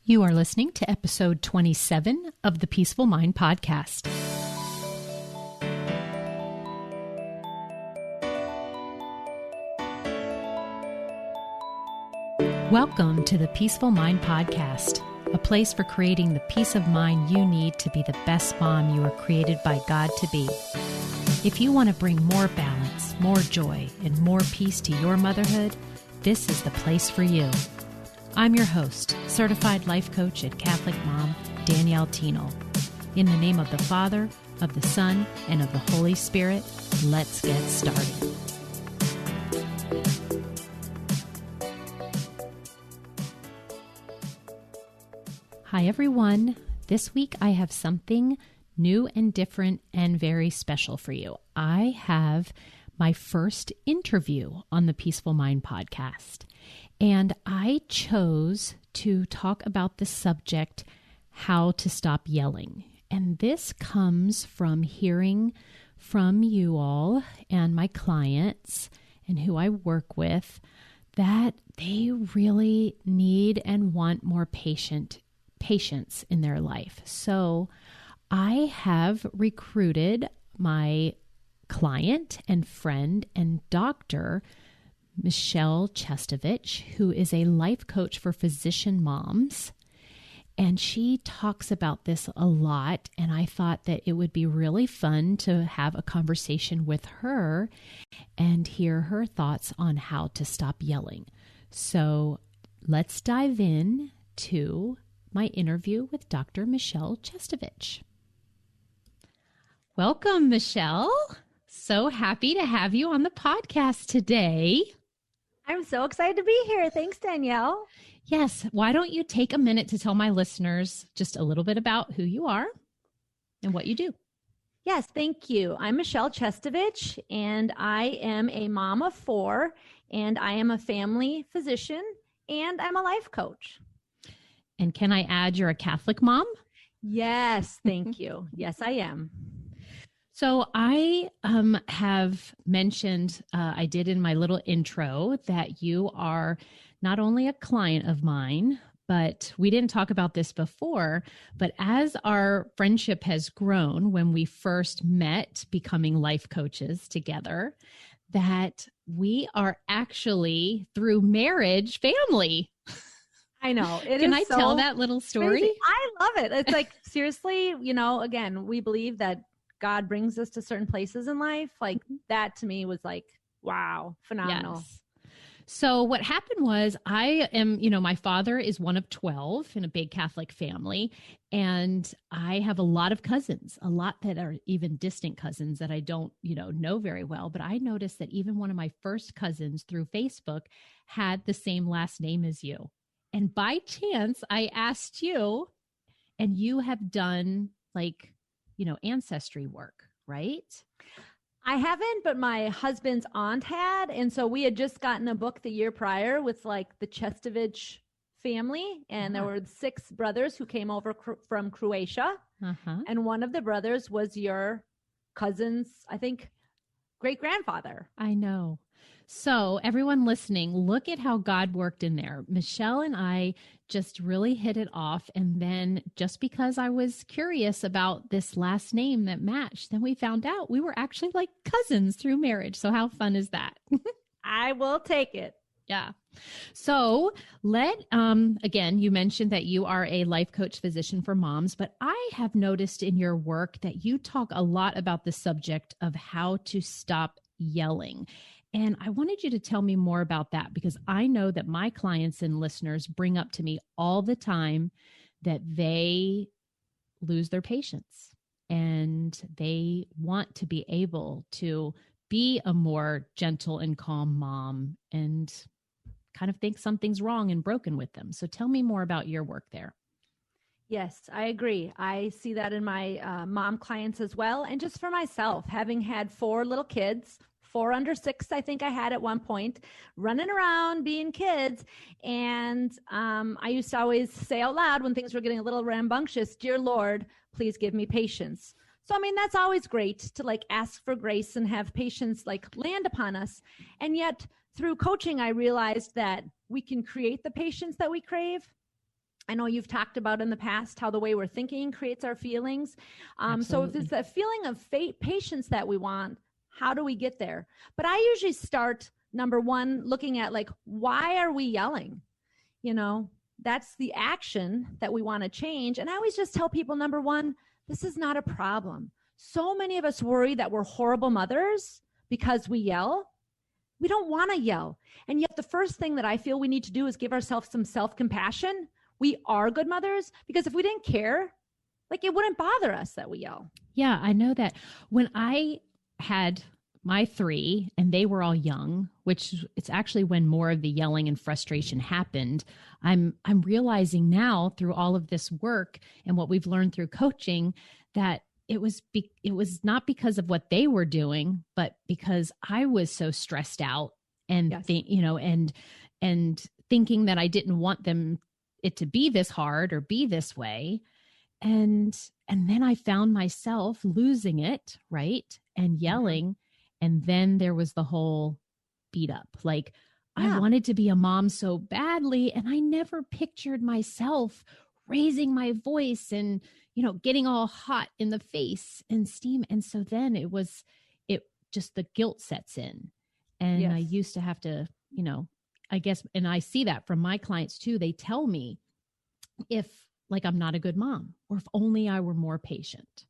You are listening to episode 27 of the Peaceful Mind podcast. Welcome to the Peaceful Mind podcast, a place for creating the peace of mind you need to be the best mom you were created by God to be. If you want to bring more balance, more joy, and more peace to your motherhood, this is the place for you. I'm your host, certified life coach and Catholic mom, Danielle Thienel. In the name of the Father, of the Son, and of the Holy Spirit, let's get started. Hi, everyone. This week I have something new and different and very special for you. I have my first interview on the Peaceful Mind podcast. And I chose to talk about the subject, how to stop yelling. And this comes from hearing from you all and my clients and who I work with that they really need and want more patience in their life. So I have recruited my client and friend and doctor, Michelle Chestovich, who is a life coach for physician moms. And she talks about this a lot. And I thought that it would be really fun to have a conversation with her and hear her thoughts on how to stop yelling. So let's dive in to my interview with Dr. Michelle Chestovich. Welcome, Michelle. So happy to have you on the podcast today. I'm so excited to be here. Thanks, Danielle. Yes. Why don't you take a minute to tell my listeners just a little bit about who you are and what you do? Yes, thank you. I'm Michelle Chestovich, and I am a mom of 4, and I am a family physician, and I'm a life coach. And can I add you're a Catholic mom? Yes, thank you. Yes, I am. So I have mentioned, I did in my little intro, that you are not only a client of mine, but we didn't talk about this before, but as our friendship has grown when we first met becoming life coaches together, that we are actually through marriage family. I know. Can I tell that little story? Crazy. I love it. It's like, seriously, again, we believe that God brings us to certain places in life. Like that to me was like, wow, phenomenal. Yes. So what happened was I am, my father is one of 12 in a big Catholic family. And I have a lot of cousins, a lot that are even distant cousins that I don't, know very well. But I noticed that even one of my first cousins through Facebook had the same last name as you. And by chance, I asked you, and you have done ancestry work, right? I haven't, but my husband's aunt had. And so we had just gotten a book the year prior with the Chestovich family. And there were 6 brothers who came over from Croatia. And one of the brothers was your cousin's, I think, great-grandfather. I know. So everyone listening, look at how God worked in there. Michelle and I just really hit it off. And then just because I was curious about this last name that matched, then we found out we were actually like cousins through marriage. So how fun is that? I will take it. Yeah. So again, you mentioned that you are a life coach physician for moms, but I have noticed in your work that you talk a lot about the subject of how to stop yelling. And I wanted you to tell me more about that because I know that my clients and listeners bring up to me all the time that they lose their patience and they want to be able to be a more gentle and calm mom and kind of think something's wrong and broken with them. So tell me more about your work there. Yes, I agree. I see that in my mom clients as well. And just for myself, having had 4 little kids, 4 under 6, I think I had at one point, running around being kids. And I used to always say out loud when things were getting a little rambunctious, "Dear Lord, please give me patience." So, that's always great to ask for grace and have patience land upon us. And yet through coaching, I realized that we can create the patience that we crave. I know you've talked about in the past how the way we're thinking creates our feelings. So if it's a feeling of patience that we want, how do we get there? But I usually start, number one, looking at like, why are we yelling? That's the action that we want to change. And I always just tell people, number one, this is not a problem. So many of us worry that we're horrible mothers because we yell. We don't want to yell. And yet the first thing that I feel we need to do is give ourselves some self-compassion. We are good mothers, because if we didn't care, like, it wouldn't bother us that we yell. Yeah, I know that. When I had my 3 and they were all young, which it's actually when more of the yelling and frustration happened, I'm realizing now through all of this work and what we've learned through coaching that it was not because of what they were doing, but because I was so stressed out and yes. and thinking that I didn't want it to be this hard or be this way. And then I found myself losing it, right? And yelling. And then there was the whole beat up. Like, I wanted to be a mom so badly, and I never pictured myself raising my voice and, getting all hot in the face and steam. And so then it just the guilt sets in. And yes. I used to have to, I guess, and I see that from my clients too. They tell me if like I'm not a good mom, or if only I were more patient.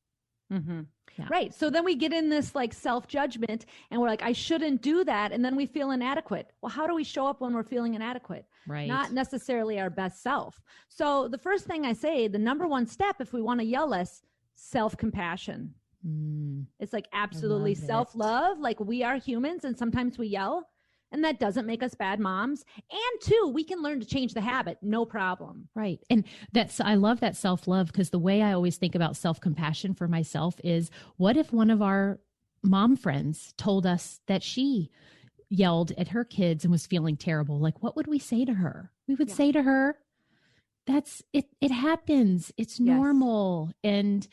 Mm-hmm. Yeah. Right. So then we get in this like self-judgment and we're like, I shouldn't do that. And then we feel inadequate. Well, how do we show up when we're feeling inadequate? Right. Not necessarily our best self. So the first thing I say, the number one step, if we want to yell less, self-compassion. It's like absolutely self-love. Like, we are humans and sometimes we yell, and that doesn't make us bad moms. And 2, we can learn to change the habit. No problem. Right. And I love that self-love, because the way I always think about self-compassion for myself is, what if one of our mom friends told us that she yelled at her kids and was feeling terrible? Like, what would we say to her? We would say to her, that's it. It happens. It's normal. Yes. And,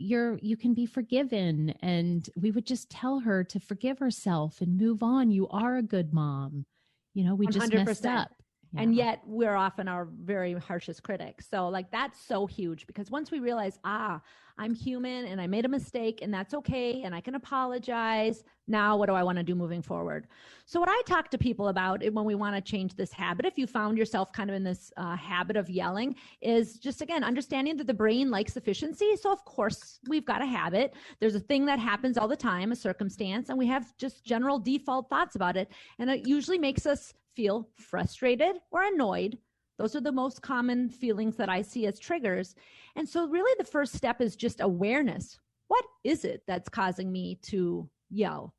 you can be forgiven. And we would just tell her to forgive herself and move on. You are a good mom. We just 100%. Messed up. Yeah. And yet we're often our very harshest critics. So like, that's so huge, because once we realize, I'm human and I made a mistake, and that's okay, and I can apologize. Now, what do I want to do moving forward? So what I talk to people about when we want to change this habit, if you found yourself kind of in this habit of yelling, is just, again, understanding that the brain likes efficiency. So of course we've got a habit. There's a thing that happens all the time, a circumstance, and we have just general default thoughts about it. And it usually makes us feel frustrated or annoyed. Those are the most common feelings that I see as triggers. And so really the first step is just awareness. What is it that's causing me to yell?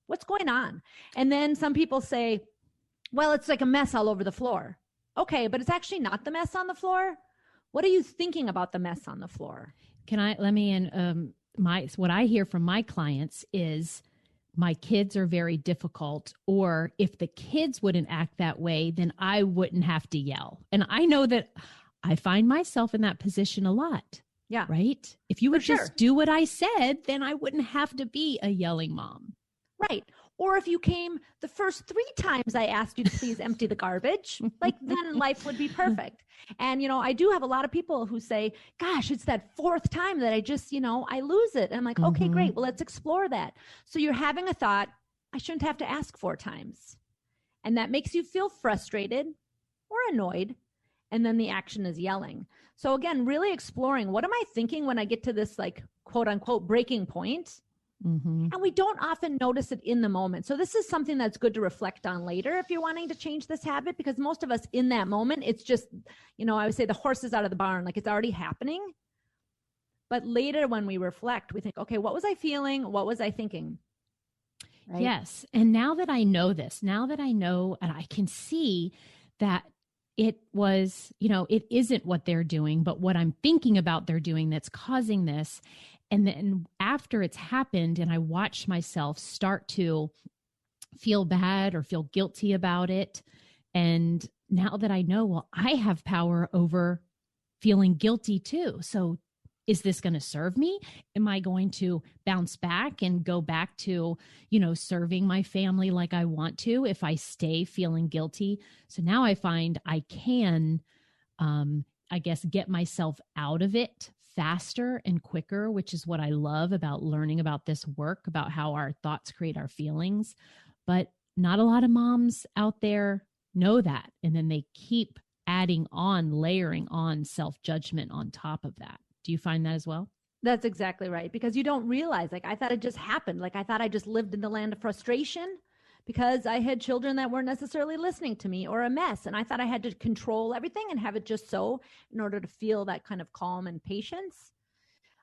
What's going on? And then some people say, well, it's like a mess all over the floor. Okay, but it's actually not the mess on the floor. What are you thinking about the mess on the floor? What I hear from my clients is, my kids are very difficult, or if the kids wouldn't act that way, then I wouldn't have to yell. And I know that I find myself in that position a lot. Yeah. Right? If you would just do what I said, then I wouldn't have to be a yelling mom. Right. Or if you came the first 3 times I asked you to please empty the garbage, like, then life would be perfect. And, I do have a lot of people who say, gosh, it's that 4th time that I just, I lose it. And I'm like, okay, great. Well, let's explore that. So you're having a thought, I shouldn't have to ask 4 times. And that makes you feel frustrated or annoyed. And then the action is yelling. So again, really exploring, what am I thinking when I get to this, like, quote unquote breaking point? And we don't often notice it in the moment. So this is something that's good to reflect on later if you're wanting to change this habit, because most of us in that moment, it's just, I would say the horse is out of the barn, like it's already happening. But later when we reflect, we think, okay, what was I feeling? What was I thinking? Right? Yes. And now that I know this, now that I know, and I can see that it was, it isn't what they're doing, but what I'm thinking about they're doing that's causing this. And then after it's happened and I watch myself start to feel bad or feel guilty about it. And now that I know, well, I have power over feeling guilty too. So is this going to serve me? Am I going to bounce back and go back to, serving my family like I want to if I stay feeling guilty? So now I find I can I guess, get myself out of it faster and quicker, which is what I love about learning about this work, about how our thoughts create our feelings. But not a lot of moms out there know that. And then they keep adding on, layering on self-judgment on top of that. Do you find that as well? That's exactly right. Because you don't realize, like, I thought it just happened. Like, I thought I just lived in the land of frustration because I had children that weren't necessarily listening to me, or a mess. And I thought I had to control everything and have it just so in order to feel that kind of calm and patience.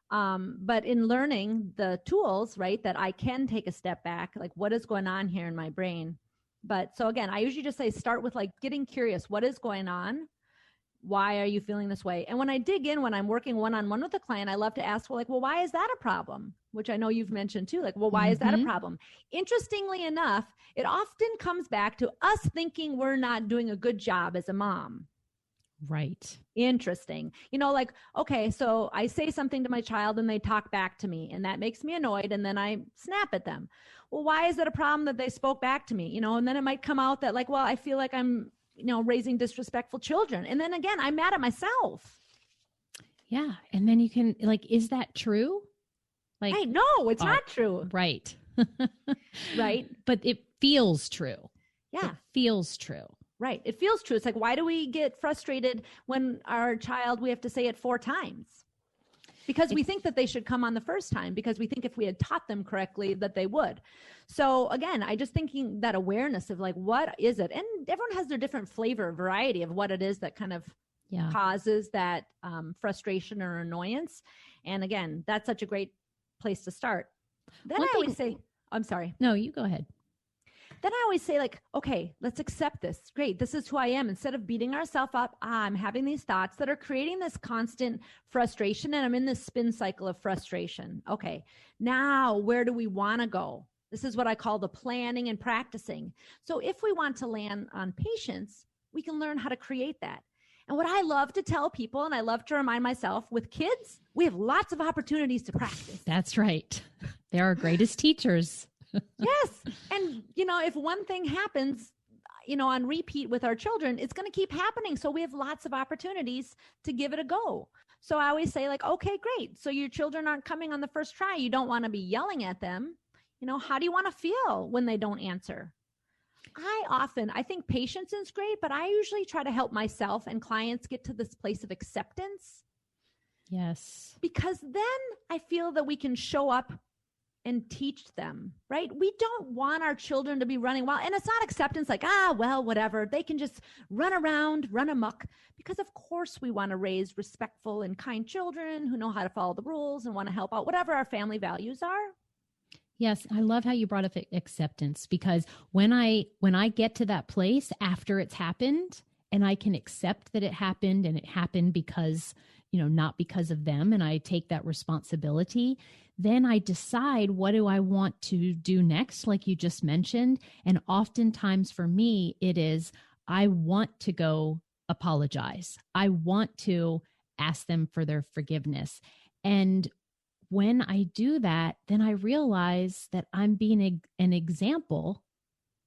But in learning the tools, right, that I can take a step back, like, what is going on here in my brain? But so again, I usually just say, start with like getting curious. What is going on? Why are you feeling this way? And when I dig in, when I'm working one-on-one with a client, I love to ask, well, like, well, why is that a problem? Which I know you've mentioned too. Like, well, why is that a problem? Interestingly enough, it often comes back to us thinking we're not doing a good job as a mom. Right. Interesting. You know, like, okay, so I say something to my child and they talk back to me, and that makes me annoyed, and then I snap at them. Well, why is it a problem that they spoke back to me? You know, and then it might come out that, like, well, I feel like I'm, you know, raising disrespectful children. And then again, I'm mad at myself. Yeah. And then you can, like, is that true? Like, hey, no, it's not true. Right. Right. But it feels true. Yeah. It feels true. Right. It feels true. It's like, why do we get frustrated when our child, we have to say it 4 times? Because we think that they should come on the first time, because we think if we had taught them correctly that they would. So again, I just thinking that awareness of like, what is it? And everyone has their different flavor, variety of what it is that kind of causes that frustration or annoyance. And again, that's such a great place to start. Then I always say, I'm sorry. No, you go ahead. Then I always say, like, okay, let's accept this. Great. This is who I am. Instead of beating ourselves up, I'm having these thoughts that are creating this constant frustration, and I'm in this spin cycle of frustration. Okay. Now, where do we want to go? This is what I call the planning and practicing. So if we want to land on patience, we can learn how to create that. And what I love to tell people, and I love to remind myself, with kids, we have lots of opportunities to practice. That's right. They're our greatest teachers. Yes. And, you know, if one thing happens, you know, on repeat with our children, it's going to keep happening. So we have lots of opportunities to give it a go. So I always say, like, okay, great. So your children aren't coming on the first try. You don't want to be yelling at them. You know, how do you want to feel when they don't answer? I think patience is great, but I usually try to help myself and clients get to this place of acceptance. Yes. Because then I feel that we can show up and teach them, right? We don't want our children to be running wild. And it's not acceptance like, well, whatever. They can just run around, run amok. Because of course we want to raise respectful and kind children who know how to follow the rules and want to help out, whatever our family values are. Yes, I love how you brought up acceptance, because when I get to that place after it's happened and I can accept that it happened, and it happened because, you know, not because of them, and I take that responsibility, then I decide, what do I want to do next, like you just mentioned. And oftentimes for me, it is, I want to go apologize. I want to ask them for their forgiveness. And when I do that, then I realize that I'm being an example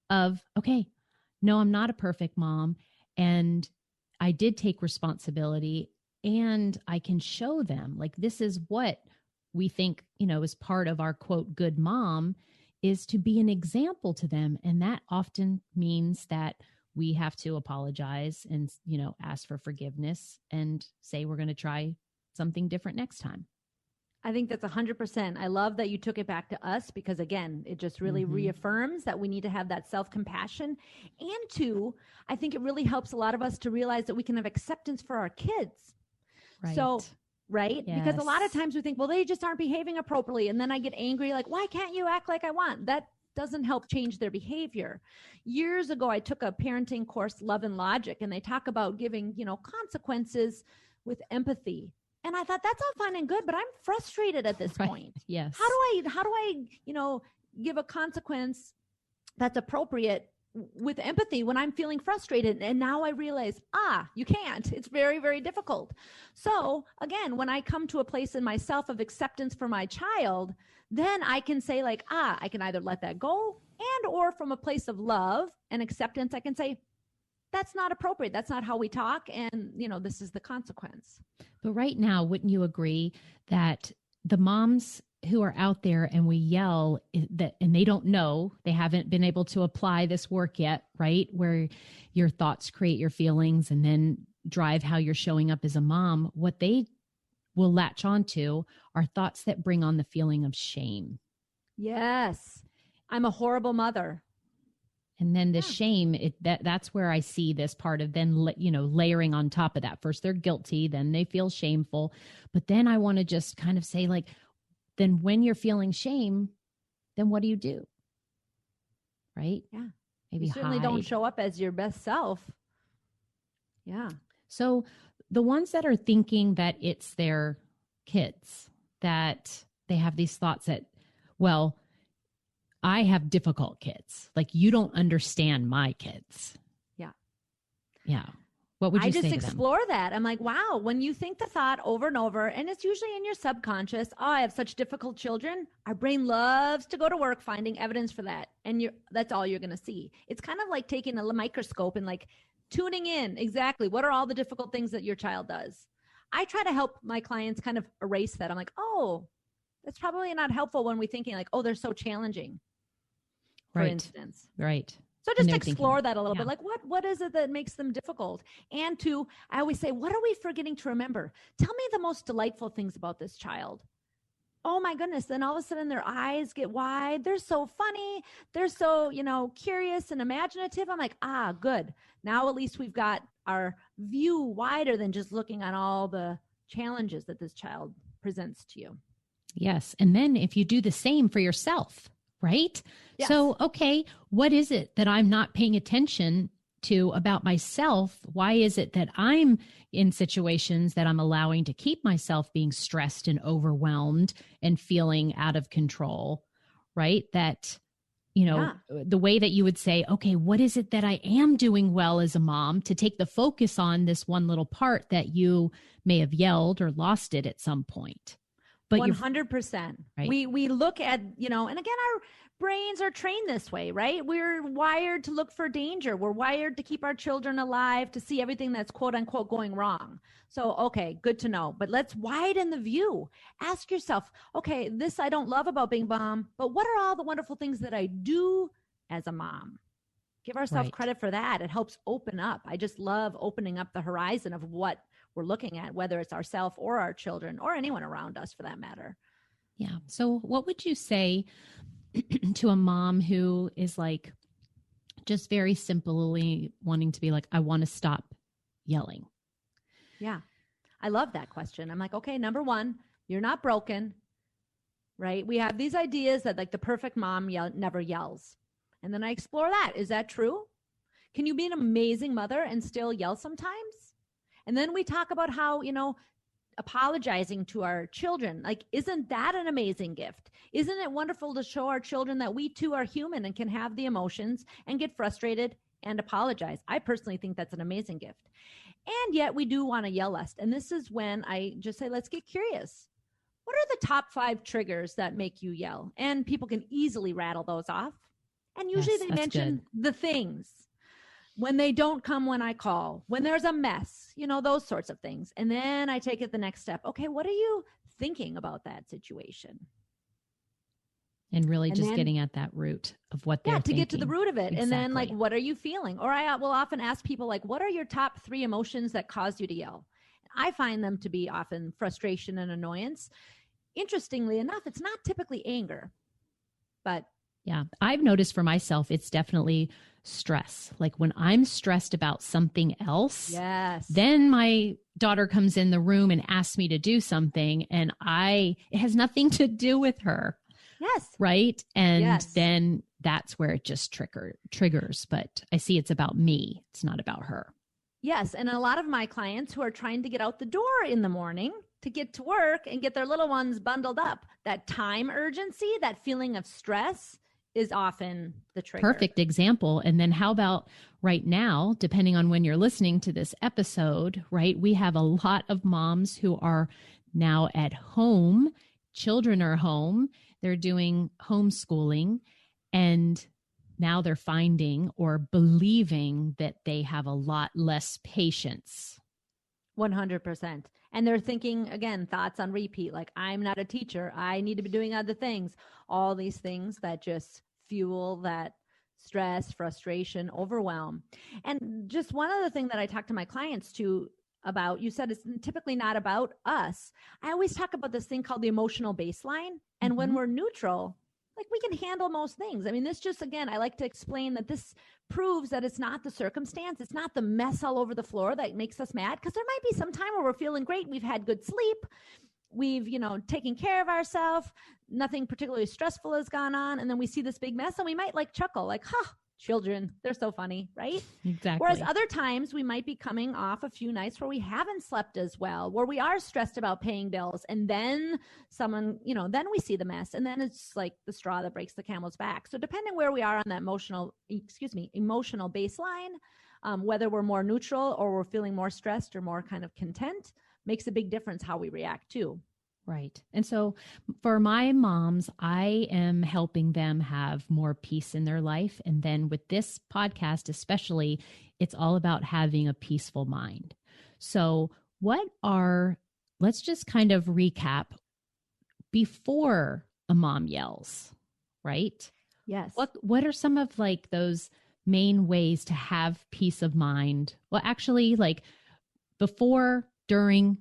of, okay, no, I'm not a perfect mom. And I did take responsibility, and I can show them, like, this is what we think, you know, is part of our quote, good mom, is to be an example to them. And that often means that we have to apologize and, you know, ask for forgiveness and say, we're going to try something different next time. I think that's 100%. I love that you took it back to us, because again, it just really reaffirms that we need to have that self-compassion. And 2, I think it really helps a lot of us to realize that we can have acceptance for our kids. Right. So, right? Yes. Because a lot of times we think, well, they just aren't behaving appropriately. And then I get angry, like, why can't you act like I want? That doesn't help change their behavior. Years ago, I took a parenting course, Love and Logic, and they talk about giving, you know, consequences with empathy. And I thought, that's all fine and good, but I'm frustrated at this point. Yes. How do I, you know, give a consequence that's appropriate with empathy when I'm feeling frustrated? And now I realize, you can't. It's very, very difficult. So again, when I come to a place in myself of acceptance for my child, then I can say, like, I can either let that go, and or from a place of love and acceptance, I can say, that's not appropriate. That's not how we talk. And, this is the consequence. But right now, wouldn't you agree that the moms who are out there and we yell that, and they don't know, they haven't been able to apply this work yet, right? Where your thoughts create your feelings and then drive how you're showing up as a mom. What they will latch onto are thoughts that bring on the feeling of shame. Yes. I'm a horrible mother. And then the shame, that's where I see this part of then, layering on top of that. First, they're guilty, then they feel shameful. But then I want to just kind of say, like, then when you're feeling shame, then what do you do? Right? Yeah. Maybe you certainly hide. Don't show up as your best self. Yeah. So the ones that are thinking that it's their kids, that they have these thoughts that, well, I have difficult kids. Like, you don't understand my kids. Yeah. Yeah. What would you say to them? I just explore that. I'm like, wow, when you think the thought over and over, and it's usually in your subconscious, oh, I have such difficult children. Our brain loves to go to work finding evidence for that. And that's all you're going to see. It's kind of like taking a microscope and like tuning in exactly what are all the difficult things that your child does. I try to help my clients kind of erase that. I'm like, oh, that's probably not helpful when we're thinking like, oh, they're so challenging. For instance. Right. So just explore that a little bit. Like, what is it that makes them difficult? And I always say, what are we forgetting to remember? Tell me the most delightful things about this child. Oh my goodness. Then all of a sudden their eyes get wide. They're so funny. They're so, curious and imaginative. I'm like, good. Now at least we've got our view wider than just looking at all the challenges that this child presents to you. Yes. And then if you do the same for yourself, right? Yes. So, okay, what is it that I'm not paying attention to about myself? Why is it that I'm in situations that I'm allowing to keep myself being stressed and overwhelmed and feeling out of control, right? That, the way that you would say, okay, what is it that I am doing well as a mom, to take the focus on this one little part that you may have yelled or lost it at some point. But 100%. Right? We look at, and again, our brains are trained this way, right? We're wired to look for danger. We're wired to keep our children alive, to see everything that's quote unquote going wrong. So, okay, good to know. But let's widen the view. Ask yourself, okay, this I don't love about being mom, but what are all the wonderful things that I do as a mom? Give ourselves credit for that. It helps open up. I just love opening up the horizon of what we're looking at, whether it's ourselves or our children or anyone around us for that matter. Yeah. So what would you say to a mom who is like just very simply wanting to be like, I want to stop yelling? Yeah. I love that question. I'm like, okay, number one, you're not broken, right? We have these ideas that like the perfect mom never yells. And then I explore that. Is that true? Can you be an amazing mother and still yell sometimes? And then we talk about how, apologizing to our children, like, isn't that an amazing gift? Isn't it wonderful to show our children that we too are human and can have the emotions and get frustrated and apologize? I personally think that's an amazing gift. And yet we do want to yell less. And this is when I just say, let's get curious. What are the top 5 triggers that make you yell? And people can easily rattle those off. And usually they mention the things. When they don't come when I call, when there's a mess, those sorts of things. And then I take it the next step. Okay, what are you thinking about that situation? And really just getting at that root of what they're thinking. To get to the root of it. Exactly. And then like, what are you feeling? Or I will often ask people like, what are your top 3 emotions that cause you to yell? I find them to be often frustration and annoyance. Interestingly enough, it's not typically anger, but yeah, I've noticed for myself, it's definitely stress. Like when I'm stressed about something else, then my daughter comes in the room and asks me to do something and it has nothing to do with her. Yes. Right. And then that's where it just triggers. But I see it's about me. It's not about her. Yes. And a lot of my clients who are trying to get out the door in the morning to get to work and get their little ones bundled up, that time urgency, that feeling of stress is often the trigger. Perfect example. And then how about right now, depending on when you're listening to this episode, right? We have a lot of moms who are now at home. Children are home. They're doing homeschooling and now they're finding or believing that they have a lot less patience. 100%. And they're thinking, again, thoughts on repeat, like, I'm not a teacher. I need to be doing other things. All these things that just fuel that stress, frustration, overwhelm. And just one other thing that I talk to my clients too about, you said it's typically not about us. I always talk about this thing called the emotional baseline. And when we're neutral, like, we can handle most things. I mean, this just, again, I like to explain that this proves that it's not the circumstance. It's not the mess all over the floor that makes us mad, because there might be some time where we're feeling great. We've had good sleep. We've, taken care of ourselves. Nothing particularly stressful has gone on. And then we see this big mess and we might like chuckle, like, children, they're so funny, right? Exactly. Whereas other times we might be coming off a few nights where we haven't slept as well, where we are stressed about paying bills. And then someone, then we see the mess. And then it's like the straw that breaks the camel's back. So depending where we are on that emotional baseline, whether we're more neutral or we're feeling more stressed or more kind of content, makes a big difference how we react too. Right. And so for my moms, I am helping them have more peace in their life. And then with this podcast, especially, it's all about having a peaceful mind. So let's just kind of recap before a mom yells, right? Yes. What are some of like those main ways to have peace of mind? Well, actually, like before, during,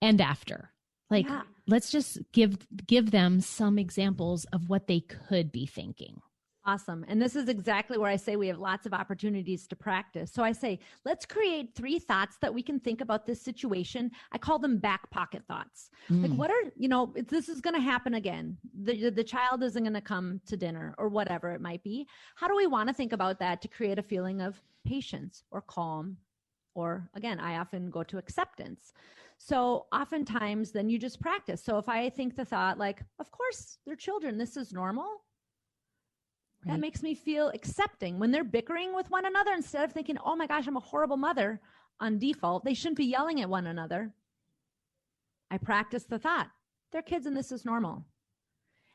and after. Like, let's just give them some examples of what they could be thinking. Awesome. And this is exactly where I say we have lots of opportunities to practice. So I say, let's create 3 thoughts that we can think about this situation. I call them back pocket thoughts. Like, what are, if this is going to happen again, the child isn't going to come to dinner or whatever it might be. How do we want to think about that to create a feeling of patience or calm? Or again, I often go to acceptance. So oftentimes then you just practice. So if I think the thought like, of course, they're children, this is normal. Right. That makes me feel accepting when they're bickering with one another. Instead of thinking, oh my gosh, I'm a horrible mother on default. They shouldn't be yelling at one another. I practice the thought, they're kids and this is normal.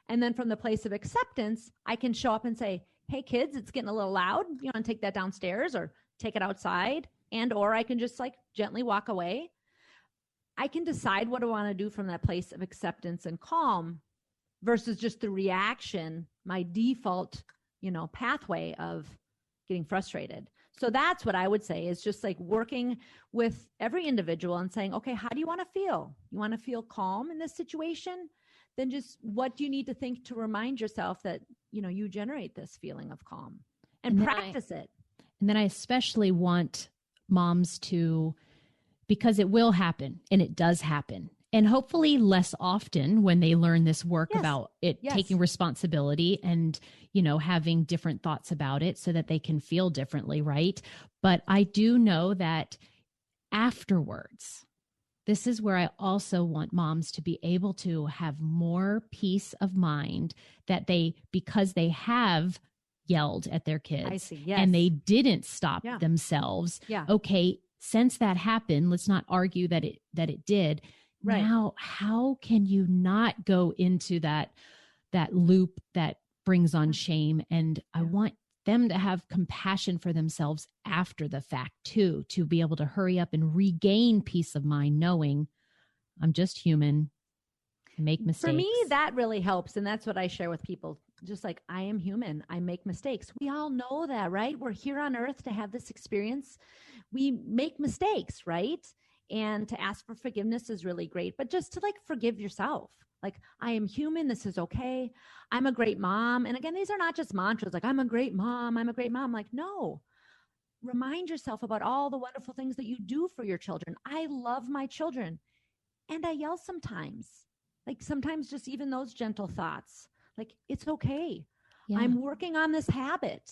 And then from the place of acceptance, I can show up and say, hey kids, it's getting a little loud. You want to take that downstairs or take it outside? And, or I can just like gently walk away. I can decide what I want to do from that place of acceptance and calm versus just the reaction, my default, pathway of getting frustrated. So that's what I would say is just like working with every individual and saying, okay, how do you want to feel? You want to feel calm in this situation? Then just what do you need to think to remind yourself that, you generate this feeling of calm and practice it. And then I especially want moms to, because it will happen and it does happen. And hopefully less often when they learn this work about it, taking responsibility and, having different thoughts about it so that they can feel differently, right? But I do know that afterwards, this is where I also want moms to be able to have more peace of mind that because they have yelled at their kids and they didn't stop themselves. Yeah. Okay, since that happened, let's not argue that it did. Right. Now, how can you not go into that loop that brings on shame? And I want them to have compassion for themselves after the fact too, to be able to hurry up and regain peace of mind, knowing I'm just human. I make mistakes. For me, that really helps. And that's what I share with people. Just like, I am human. I make mistakes. We all know that, right? We're here on earth to have this experience. We make mistakes, right? And to ask for forgiveness is really great. But just to like forgive yourself. Like, I am human. This is okay. I'm a great mom. And again, these are not just mantras like, I'm a great mom. I'm a great mom. Like, no. Remind yourself about all the wonderful things that you do for your children. I love my children. And I yell sometimes. Like sometimes just even those gentle thoughts. Like, it's okay. Yeah. I'm working on this habit.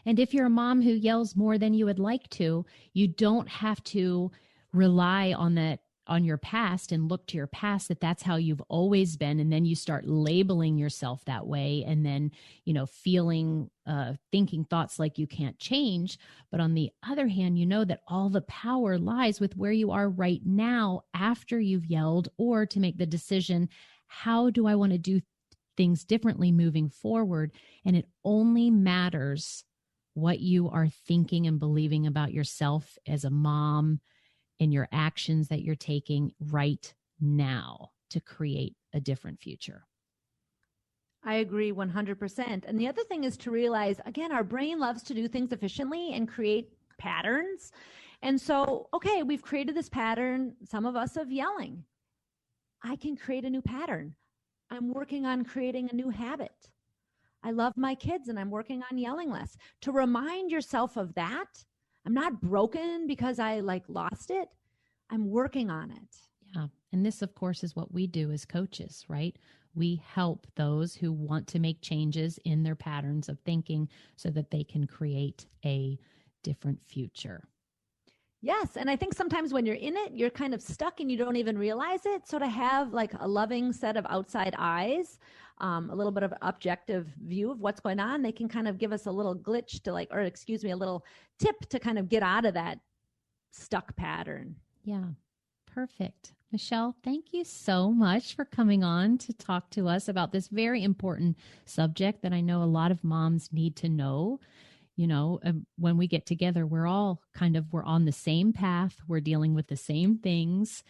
And if you're a mom who yells more than you would like to, you don't have to rely on your past and look to your past that's how you've always been. And then you start labeling yourself that way. And then, feeling, thinking thoughts like you can't change. But on the other hand, that all the power lies with where you are right now after you've yelled, or to make the decision, how do I want to do things differently moving forward. And it only matters what you are thinking and believing about yourself as a mom and your actions that you're taking right now to create a different future. I agree 100%. And the other thing is to realize, again, our brain loves to do things efficiently and create patterns. And so, okay, we've created this pattern, some of us of yelling. I can create a new pattern. I'm working on creating a new habit. I love my kids and I'm working on yelling less. To remind yourself of that, I'm not broken because I lost it. I'm working on it. Yeah. And this, of course, is what we do as coaches, right? We help those who want to make changes in their patterns of thinking so that they can create a different future. Yes. And I think sometimes when you're in it, you're kind of stuck and you don't even realize it. So to have a loving set of outside eyes, a little bit of an objective view of what's going on, they can kind of give us a little glitch to a little tip to kind of get out of that stuck pattern. Yeah. Perfect. Michelle, thank you so much for coming on to talk to us about this very important subject that I know a lot of moms need to know. You know, when we get together, we're all we're on the same path. We're dealing with the same things,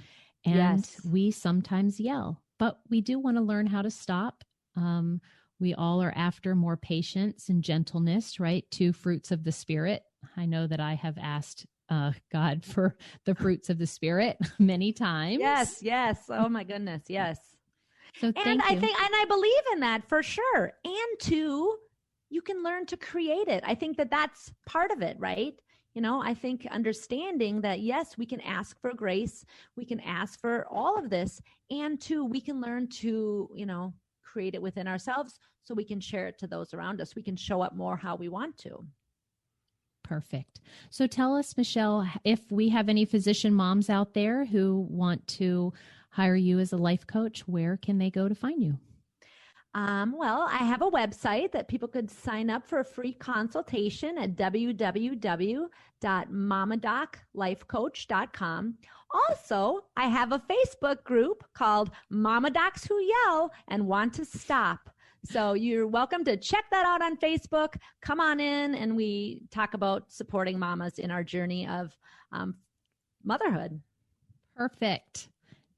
and yes, we sometimes yell, but we do want to learn how to stop. We all are after more patience and gentleness, right? 2 fruits of the Spirit. I know that I have asked God for the fruits of the Spirit many times. Yes. Oh my goodness. Yes. So thank you. I believe in that for sure. And 2, you can learn to create it. I think that that's part of it, right? You know, I think understanding that, yes, we can ask for grace. We can ask for all of this. And 2, we can learn to, create it within ourselves so we can share it to those around us. We can show up more how we want to. Perfect. So tell us, Michelle, if we have any physician moms out there who want to hire you as a life coach, where can they go to find you? Well, I have a website that people could sign up for a free consultation at www.mamadoclifecoach.com. Also, I have a Facebook group called Mama Docs Who Yell and Want to Stop. So you're welcome to check that out on Facebook. Come on in and we talk about supporting mamas in our journey of motherhood. Perfect.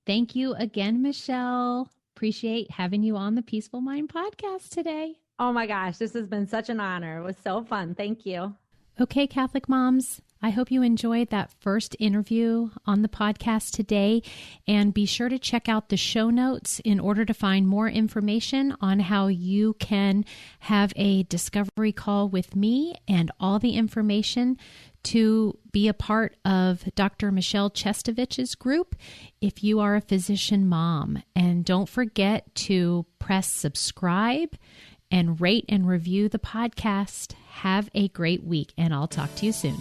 Thank you again, Michelle. Appreciate having you on the Peaceful Mind podcast today. Oh my gosh, this has been such an honor. It was so fun. Thank you. Okay, Catholic moms, I hope you enjoyed that first interview on the podcast today, and be sure to check out the show notes in order to find more information on how you can have a discovery call with me and all the information to be a part of Dr. Michelle Chestovich's group if you are a physician mom. And don't forget to press subscribe and rate and review the podcast. Have a great week, and I'll talk to you soon.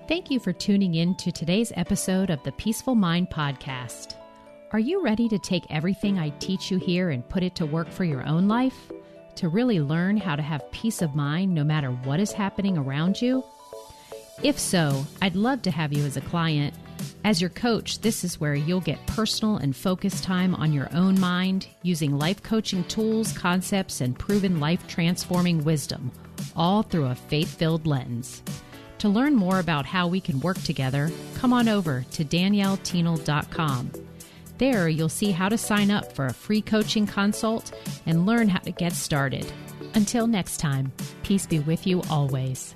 Thank you for tuning in to today's episode of the Peaceful Mind podcast. Are you ready to take everything I teach you here and put it to work for your own life? To really learn how to have peace of mind no matter what is happening around you? If so, I'd love to have you as a client. As your coach, this is where you'll get personal and focused time on your own mind using life coaching tools, concepts, and proven life-transforming wisdom, all through a faith-filled lens. To learn more about how we can work together, come on over to DanielleThienel.com. There, you'll see how to sign up for a free coaching consult and learn how to get started. Until next time, peace be with you always.